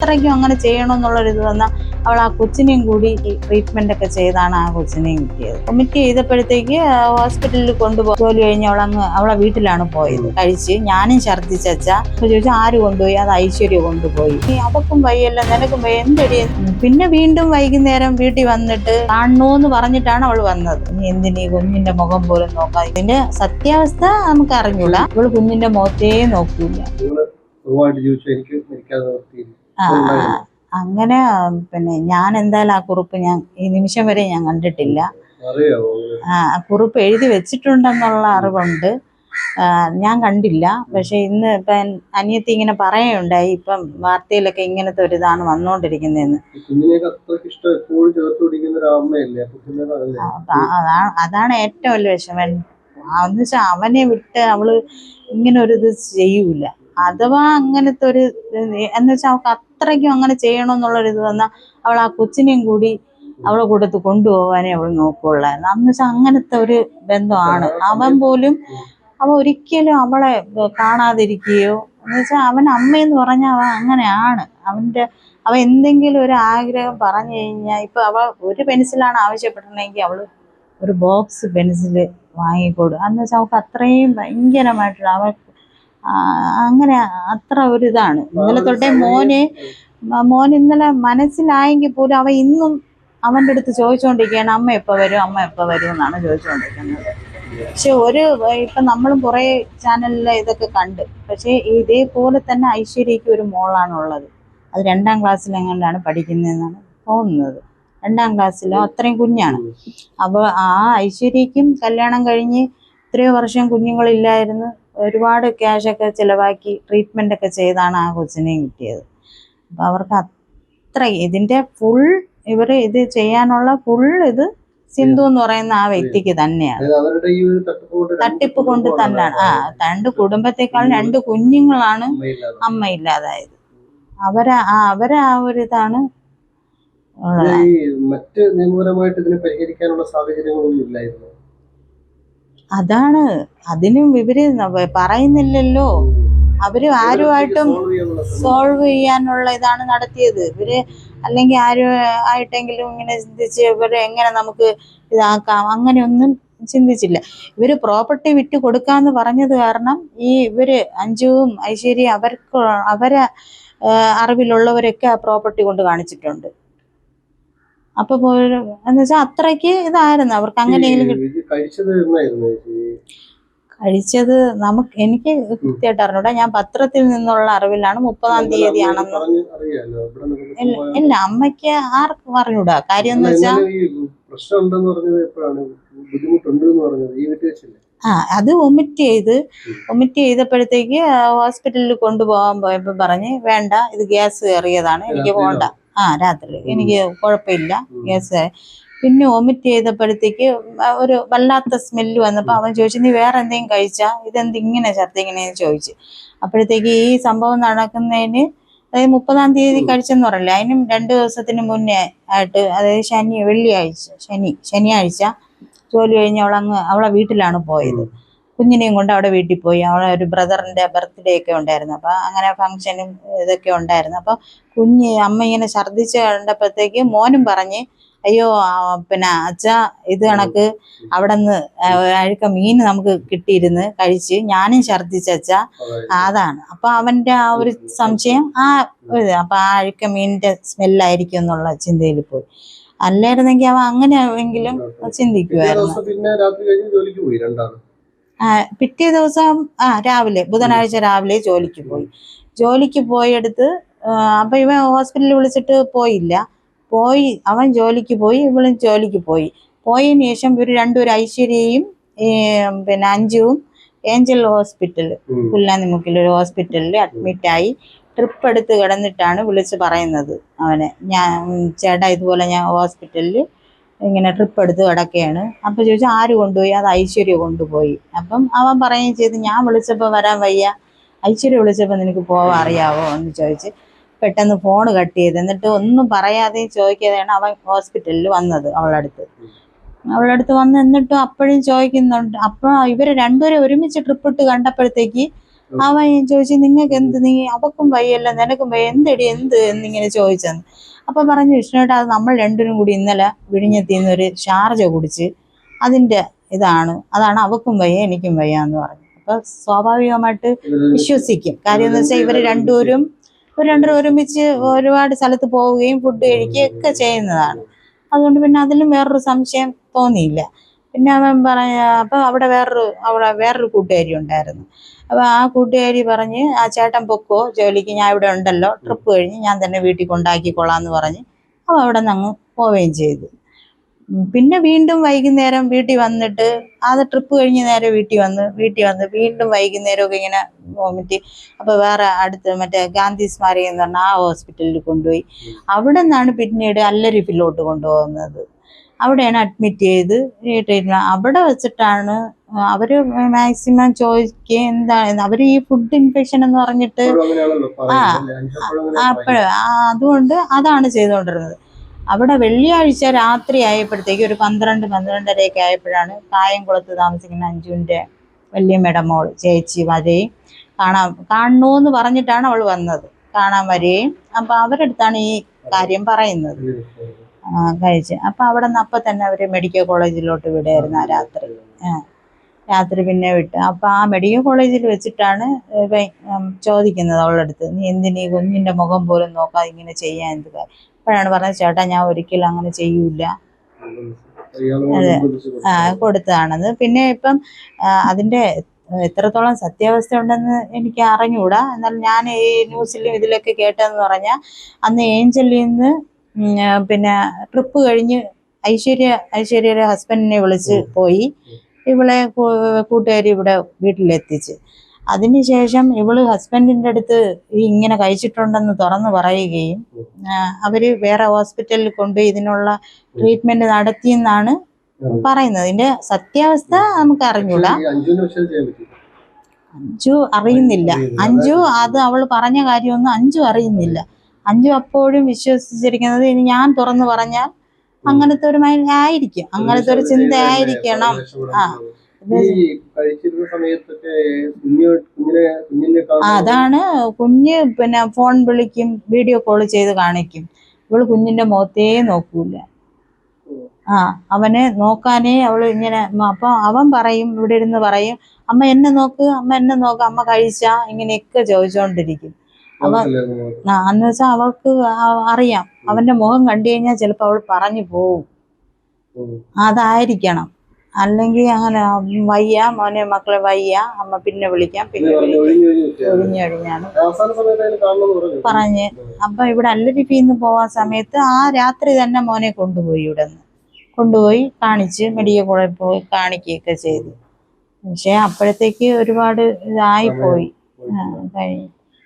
അത്രയ്ക്കും അങ്ങനെ ചെയ്യണമെന്നുള്ളൊരിത് വന്നാൽ അവൾ ആ കൊച്ചിനെയും കൂടി ട്രീറ്റ്മെന്റ് ഒക്കെ ചെയ്താണ് ആ കൊച്ചിനെയും കിട്ടിയത്. വൊമിറ്റ് ചെയ്തപ്പോഴത്തേക്ക് ഹോസ്പിറ്റലിൽ കൊണ്ടുപോയി ജോലി കഴിഞ്ഞ് അവളെ വീട്ടിലാണ് പോയത്. കഴിച്ച് ഞാനും ഛർദ്ദിച്ചാ ചോദിച്ചാൽ ആര് കൊണ്ടുപോയി? അത് ഐശ്വര്യ കൊണ്ടുപോയി. അവക്കും വയ്യല്ല, നിനക്കും വയ്യ, എന്തടി? പിന്നെ വീണ്ടും വൈകുന്നേരം വീട്ടിൽ വന്നിട്ട് കാണണോന്ന് പറഞ്ഞിട്ടാണ് അവൾ വന്നത്. ഇനി എന്തിനീ കുഞ്ഞിന്റെ മുഖം പോലും നോക്കാം? ഇതിന്റെ സത്യാവസ്ഥ നമുക്ക് അറിഞ്ഞൂടാ. അവള് കുഞ്ഞിന്റെ മുഖത്തേ നോക്കൂല. അങ്ങനെ പിന്നെ ഞാൻ എന്തായാലും ആ കുറിപ്പ് ഞാൻ ഈ നിമിഷം വരെ ഞാൻ കണ്ടിട്ടില്ല. കുറിപ്പ് എഴുതി വെച്ചിട്ടുണ്ടെന്നുള്ള അറിവുണ്ട്, ഞാൻ കണ്ടില്ല. പക്ഷെ ഇന്ന് ഇപ്പം അനിയത്തി ഇങ്ങനെ പറയുണ്ടായി, ഇപ്പം വാർത്തയിലൊക്കെ ഇങ്ങനത്തെ ഒരു ഇതാണ് വന്നുകൊണ്ടിരിക്കുന്നതെന്ന്. അതാണ് ഏറ്റവും വലിയ വിഷമം. എന്ന് വെച്ചാൽ അവനെ വിട്ട് അവള് ഇങ്ങനെ ഒരു ഇത് ചെയ്യൂല. അഥവാ അങ്ങനത്തെ ഒരു എന്ന് വെച്ചാൽ അവൾക്ക് അത്രയ്ക്കും അങ്ങനെ ചെയ്യണമെന്നുള്ളൊരിത് വന്നാൽ അവൾ ആ കൊച്ചിനെയും കൂടി അവളെ കൂടത്ത് കൊണ്ടുപോകാനേ അവൾ നോക്കുള്ളായിരുന്നു. എന്ന് വെച്ചാൽ അങ്ങനത്തെ ഒരു ബന്ധമാണ്. അവൻ ഒരിക്കലും അവളെ കാണാതിരിക്കുകയോ, എന്ന് വെച്ചാൽ അവൻ അമ്മയെന്ന് പറഞ്ഞാൽ അവൻ അങ്ങനെയാണ്. അവൻ എന്തെങ്കിലും ഒരു ആഗ്രഹം പറഞ്ഞു കഴിഞ്ഞാൽ, ഇപ്പൊ അവൾ ഒരു പെൻസിലാണ് ആവശ്യപ്പെട്ടിട്ടുണ്ടെങ്കിൽ അവള് ഒരു ബോക്സ് പെൻസില് വാങ്ങിക്കൊടുക്കും. എന്ന് വെച്ചാൽ അവൾക്ക് അത്രയും ഭയങ്കരമായിട്ടുള്ള അങ്ങനെ അത്ര ഒരു ഇതാണ്. ഇന്നലെ തൊട്ടേ മോൻ ഇന്നലെ മനസ്സിലായെങ്കിൽ പോലും അവൻ ഇന്നും അവൻ്റെ അടുത്ത് ചോദിച്ചുകൊണ്ടിരിക്കുകയാണ്, അമ്മ എപ്പോൾ വരും, അമ്മ എപ്പോൾ വരും എന്നാണ് ചോദിച്ചുകൊണ്ടിരിക്കുന്നത്. പക്ഷെ ഇപ്പം നമ്മളും കുറേ ചാനലിലെ ഇതൊക്കെ കണ്ട്. പക്ഷേ ഇതേപോലെ തന്നെ ഐശ്വര്യയ്ക്ക് ഒരു മോളാണുള്ളത്. അത് 2ാം ക്ലാസ്സിലെങ്ങാണ്ടാണ് പഠിക്കുന്നതെന്നാണ് തോന്നുന്നത്. 2ാം ക്ലാസ്സിലോ അത്രയും കുഞ്ഞാണ്. അപ്പോൾ ആ ഐശ്വര്യയ്ക്കും കല്യാണം കഴിഞ്ഞ് ഇത്രയോ വർഷം കുഞ്ഞുങ്ങളില്ലായിരുന്നു. ഒരുപാട് ക്യാഷൊക്കെ ചിലവാക്കി ട്രീറ്റ്മെന്റ് ഒക്കെ ചെയ്താണ് ആ കൊച്ചിനെയും കിട്ടിയത്. അപ്പം അവർക്ക് അത്ര ഇതിന്റെ ഫുൾ ഇത് ചെയ്യാനുള്ള ഫുൾ ഇത് സിന്ധു എന്ന് പറയുന്ന ആ വ്യക്തിക്ക് തന്നെയാണ്. തട്ടിപ്പ് കൊണ്ട് തന്നെയാണ്. 2 കുടുംബത്തെക്കാൾ 2 കുഞ്ഞുങ്ങളാണ് അമ്മയില്ലാതായത്. അവരെ ആ ഒരു ഇതാണ് ഉള്ളത്. മറ്റ് നിയമപരമായിട്ട് ഇതിനെ പരിഹരിക്കാനുള്ള സാഹചര്യങ്ങളൊന്നും ഇല്ലായിരുന്നു. അതാണ് അതിനും ഇവര് പറയുന്നില്ലല്ലോ. അവര് ആരുമായിട്ടും സോൾവ് ചെയ്യാനുള്ള ഇതാണ് നടത്തിയത് ഇവര്. അല്ലെങ്കിൽ ആരുമായിട്ടെങ്കിലും ഇങ്ങനെ ചിന്തിച്ച് ഇവരെ എങ്ങനെ നമുക്ക് ഇതാക്കാം അങ്ങനെയൊന്നും ചിന്തിച്ചില്ല. ഇവര് പ്രോപ്പർട്ടി വിറ്റ് കൊടുക്കാന്ന് പറഞ്ഞത് കാരണം ഇവര് അഞ്ജുവും ഐശ്വര്യയും അവരെ അറിവിലുള്ളവരൊക്കെ ആ പ്രോപ്പർട്ടി കൊണ്ട് കാണിച്ചിട്ടുണ്ട്. അപ്പൊ എന്ന് വെച്ചാൽ അത്രയ്ക്ക് ഇതായിരുന്നു അവർക്ക്. അങ്ങനെയെങ്കിലും കഴിച്ചത് എനിക്ക് കൃത്യമായിട്ട് അറിഞ്ഞൂടാ. ഞാൻ പത്രത്തിൽ നിന്നുള്ള അറിവിലാണ് 30-ാം തീയതിയാണെന്ന്. ഇല്ല, അമ്മയ്ക്ക് ആർക്കും അറിഞ്ഞൂടാ. കാര്യം എന്ന് വെച്ചാൽ അത് വൊമിറ്റ് ചെയ്തപ്പോഴത്തേക്ക് ഹോസ്പിറ്റലിൽ കൊണ്ടുപോകാൻ പോയപ്പോ പറഞ്ഞ് വേണ്ട, ഇത് ഗ്യാസ് കയറിയതാണ്, എനിക്ക് പോകണ്ട. രാത്രി എനിക്ക് കുഴപ്പമില്ല, ഗ്യാസ്. പിന്നെ വൊമിറ്റ് ചെയ്തപ്പോഴത്തേക്ക് ഒരു വല്ലാത്ത സ്മെല്ല് വന്നപ്പോൾ അവൻ ചോദിച്ചു, നീ വേറെ എന്തെങ്കിലും കഴിച്ചാ? ഇതെന്തിങ്ങനെ ഛർദ്ദിക്കണേന്ന് ചോദിച്ചു. അപ്പോഴത്തേക്ക് ഈ സംഭവം നടക്കുന്നതിന് അതായത് 30-ാം തീയതി കഴിച്ചെന്ന് പറയില്ല, അതിനും 2 ദിവസത്തിന് മുന്നേ ആയിട്ട്, അതായത് ശനിയാഴ്ച ജോലി കഴിഞ്ഞ് അവളെ വീട്ടിലാണ് പോയത്. കുഞ്ഞിനെയും കൊണ്ട് അവിടെ വീട്ടിൽ പോയി. അവളെ ഒരു ബ്രദറിന്റെ ബർത്ത്ഡേ ഒക്കെ ഉണ്ടായിരുന്നു. അപ്പൊ അങ്ങനെ ഫംഗ്ഷനും ഇതൊക്കെ ഉണ്ടായിരുന്നു. അപ്പൊ അമ്മ ഇങ്ങനെ ഛർദ്ദിച്ച് കണ്ടപ്പോഴത്തേക്ക് മോനും പറഞ്ഞ്, അയ്യോ പിന്നെ അച്ഛാ, ഇത് കണക്ക് അവിടെ നിന്ന് അഴുക്ക മീൻ നമുക്ക് കിട്ടിയിരുന്ന് കഴിച്ച് ഞാനും ഛർദ്ദിച്ചാ, അതാണ്. അപ്പൊ അവന്റെ ആ ഒരു സംശയം അപ്പൊ ആ അഴുക്ക മീനിന്റെ സ്മെല്ലായിരിക്കും എന്നുള്ള ചിന്തയിൽ പോയി. അല്ലായിരുന്നെങ്കിൽ അവൻ അങ്ങനെയെങ്കിലും ചിന്തിക്കുമായിരുന്നു. പിറ്റേ ദിവസം ബുധനാഴ്ച രാവിലെ ജോലിക്ക് പോയെടുത്ത്. അപ്പൊ ഇവൻ ഹോസ്പിറ്റലിൽ വിളിച്ചിട്ട് പോയില്ല. അവൻ ജോലിക്ക് പോയി, ഇവളും ജോലിക്ക് പോയതിനു ശേഷം ഇവർ രണ്ടുപേരും ഐശ്വര്യയും പിന്നെ അഞ്ജുവും ഏഞ്ചൽ ഹോസ്പിറ്റൽ, പുല്ലാനിമുക്കിലൊരു ഹോസ്പിറ്റലിൽ അഡ്മിറ്റായി. ട്രിപ്പ് എടുത്ത് കിടന്നിട്ടാണ് വിളിച്ച് പറയുന്നത് അവനെ, ചേട്ടാ ഇതുപോലെ ഞാൻ ഹോസ്പിറ്റലിൽ ഇങ്ങനെ ട്രിപ്പ് എടുത്ത് കിടക്കുകയാണ്. അപ്പം ചോദിച്ചാൽ ആര് കൊണ്ടുപോയി? അത് ഐശ്വര്യ കൊണ്ടുപോയി. അപ്പം അവൻ പറയുകയും ചെയ്ത്, ഞാൻ വിളിച്ചപ്പോൾ വരാൻ വയ്യ, ഐശ്വര്യ വിളിച്ചപ്പോൾ നിനക്ക് പോവാൻ അറിയാവോ എന്ന് ചോദിച്ച് പെട്ടെന്ന് ഫോൺ കട്ട് ചെയ്ത്. എന്നിട്ട് ഒന്നും പറയാതെയും ചോദിക്കാതെയാണ് അവൻ ഹോസ്പിറ്റലിൽ വന്നത് അവളുടെ അടുത്ത് വന്ന്. എന്നിട്ടും അപ്പോഴും ചോദിക്കുന്നുണ്ട്. അപ്പോൾ ഇവര് രണ്ടുപേരും ഒരുമിച്ച് ട്രിപ്പ് ഇട്ട് കണ്ടപ്പോഴത്തേക്ക് അവൻ ചോദിച്ചു നിങ്ങൾക്ക് എന്ത്, നീ അവക്കും വയ്യല്ല നിനക്കും വയ്യ, എന്തടി എന്ത് എന്നിങ്ങനെ ചോദിച്ചെന്ന്. അപ്പൊ പറഞ്ഞു വിഷ്ണുവേട്ടാ അത് നമ്മൾ രണ്ടിനും കൂടി ഇന്നലെ വിഴിഞ്ഞെത്തിന്ന് ഒരു ഷാർജ കുടിച്ച് അതിന്റെ അതാണ് അവക്കും വയ്യ എനിക്കും വയ്യ എന്ന് പറഞ്ഞു. അപ്പൊ സ്വാഭാവികമായിട്ട് വിശ്വസിക്കും. കാര്യം എന്ന് വെച്ചാൽ ഇവര് രണ്ടുപേരും ഒരുമിച്ച് ഒരുപാട് സ്ഥലത്ത് പോവുകയും ഫുഡ് കഴിക്കുകയും ഒക്കെ ചെയ്യുന്നതാണ്. അതുകൊണ്ട് പിന്നെ അതിലും വേറൊരു സംശയം തോന്നിയില്ല. പിന്നെ അവൻ അപ്പൊ അവിടെ വേറൊരു കൂട്ടുകാരി ഉണ്ടായിരുന്നു. അപ്പൊ ആ കൂട്ടുകാരി പറഞ്ഞ് ആ ചേട്ടൻ പൊക്കോ ജോലിക്ക്, ഞാൻ ഇവിടെ ഉണ്ടല്ലോ, ട്രിപ്പ് കഴിഞ്ഞ് ഞാൻ തന്നെ വീട്ടിൽ കൊണ്ടാക്കിക്കൊള്ളാന്ന് പറഞ്ഞ് അവൻ അവിടെ നിന്ന് അങ്ങ് പോവുകയും ചെയ്തു. പിന്നെ വീണ്ടും വൈകുന്നേരം വീട്ടിൽ വന്നിട്ട് അത് ട്രിപ്പ് കഴിഞ്ഞ് നേരെ വീട്ടിൽ വന്ന് വീണ്ടും വൈകുന്നേരമൊക്കെ ഇങ്ങനെ വോമിറ്റ്. അപ്പോൾ വേറെ അടുത്ത് മറ്റേ ഗാന്ധി സ്മാരകം എന്ന് പറഞ്ഞാൽ ആ ഹോസ്പിറ്റലിൽ കൊണ്ടുപോയി. അവിടെ നിന്നാണ് പിന്നീട് അല്ലരിപ്പിലോട്ട് കൊണ്ടുപോകുന്നത്. അവിടെയാണ് അഡ്മിറ്റ് ചെയ്ത് ഈ ട്രീറ്റ്മെൻറ്റ്. അവിടെ വെച്ചിട്ടാണ് അവർ മാക്സിമം ചോദിക്കുക എന്താണ് അവർ ഈ ഫുഡ് ഇൻഫെക്ഷൻ എന്ന് പറഞ്ഞിട്ട് അതുകൊണ്ട് അതാണ് ചെയ്തുകൊണ്ടിരുന്നത്. അവിടെ വെള്ളിയാഴ്ച രാത്രി ആയപ്പോഴത്തേക്ക് ഒരു 12-12:30 ആയപ്പോഴാണ് കായംകുളത്ത് താമസിക്കുന്ന അഞ്ജുവിൻ്റെ വല്യമ്മയുടെ മോള് ചേച്ചി വരെയും കാണണമെന്ന് പറഞ്ഞിട്ടാണ് അവൾ വന്നത്, കാണാൻ വരികയും അപ്പം അവരുടെ അടുത്താണ് ഈ കാര്യം പറയുന്നത് കഴിച്ച്. അപ്പം അവിടെ നിന്ന് അപ്പം തന്നെ അവർ മെഡിക്കൽ കോളേജിലോട്ട് വിടുമായിരുന്നു ആ രാത്രി പിന്നെ വിട്ട്. അപ്പം ആ മെഡിക്കൽ കോളേജിൽ വെച്ചിട്ടാണ് ചോദിക്കുന്നത് അവളുടെ അടുത്ത്, നീ എന്തിനീ കുഞ്ഞിൻ്റെ മുഖം പോലും നോക്കാതെ ഇങ്ങനെ ചെയ്യാൻ എന്ത് കാര്യം? അപ്പോഴാണ് പറഞ്ഞത് ചേട്ടാ ഞാൻ ഒരിക്കലും അങ്ങനെ ചെയ്യൂല, അതെ കൊടുത്തതാണെന്ന്. പിന്നെ ഇപ്പം അതിൻ്റെ എത്രത്തോളം സത്യാവസ്ഥ ഉണ്ടെന്ന് എനിക്ക് അറിഞ്ഞുകൂടാ. എന്നാൽ ഞാൻ ഈ ന്യൂസിലും ഇതിലൊക്കെ കേട്ടതെന്ന് പറഞ്ഞാൽ അന്ന് ഏഞ്ചലിൽ നിന്ന് പിന്നെ ട്രിപ്പ് കഴിഞ്ഞ് ഐശ്വര്യയുടെ ഹസ്ബൻഡിനെ വിളിച്ച് പോയി ഇവളെ കൂട്ടുകാരി ഇവിടെ വീട്ടിലെത്തിച്ച്. അതിനുശേഷം ഇവള് ഹസ്ബൻഡിൻ്റെ അടുത്ത് ഇങ്ങനെ കഴിച്ചിട്ടുണ്ടെന്ന് തുറന്നു പറയുകയും അവര് വേറെ ഹോസ്പിറ്റലിൽ കൊണ്ടുപോയി ഇതിനുള്ള ട്രീറ്റ്മെന്റ് നടത്തിയെന്നാണ് പറയുന്നത്. ഇതിന്റെ സത്യാവസ്ഥ നമുക്ക് അറിഞ്ഞൂടാ. അഞ്ജു അറിയുന്നില്ല. അത് അവൾ പറഞ്ഞ കാര്യമൊന്നും അഞ്ജു അറിയുന്നില്ല. അഞ്ജു അപ്പോഴും വിശ്വസിച്ചിരിക്കുന്നത് ഇനി ഞാൻ തുറന്നു പറഞ്ഞാൽ അങ്ങനത്തെ ഒരു മൈൻഡ് ആയിരിക്കും, അങ്ങനത്തെ ഒരു ചിന്ത ആയിരിക്കണം. അതാണ് കുഞ്ഞ് പിന്നെ ഫോൺ വിളിക്കും, വീഡിയോ കോൾ ചെയ്ത് കാണിക്കും. ഇവള് കുഞ്ഞിന്റെ മുഖത്തേ നോക്കൂല. അവനെ നോക്കാനേ അവള് ഇങ്ങനെ. അപ്പൊ അവൻ പറയും, ഇവിടെ ഇരുന്ന് പറയും, അമ്മ എന്നെ നോക്ക്, അമ്മ കഴിച്ചാ, ഇങ്ങനെയൊക്കെ ചോദിച്ചോണ്ടിരിക്കും. എന്ന് വെച്ചാൽ അവൾക്ക് അറിയാം അവന്റെ മുഖം കണ്ടു കഴിഞ്ഞാൽ ചിലപ്പോ അവൾ പറഞ്ഞു പോവും. അതായിരിക്കണം. അല്ലെങ്കിൽ അങ്ങനെ വയ്യ മോനെ മക്കളെ വയ്യ, അമ്മ പിന്നെ വിളിക്കാം ഒഴിഞ്ഞൊഴിഞ്ഞാണ് പറഞ്ഞ്. അപ്പൊ ഇവിടെ അല്ലരിപ്പിന്ന് പോവാൻ സമയത്ത് ആ രാത്രി തന്നെ മോനെ കൊണ്ടുപോയി കാണിച്ച് മെഡിക്കൽ കോളേജിൽ പോയി കാണിക്കുകയൊക്കെ ചെയ്തു. പക്ഷെ അപ്പോഴത്തേക്ക് ഒരുപാട് ഇതായിപ്പോയി കഴിഞ്ഞു.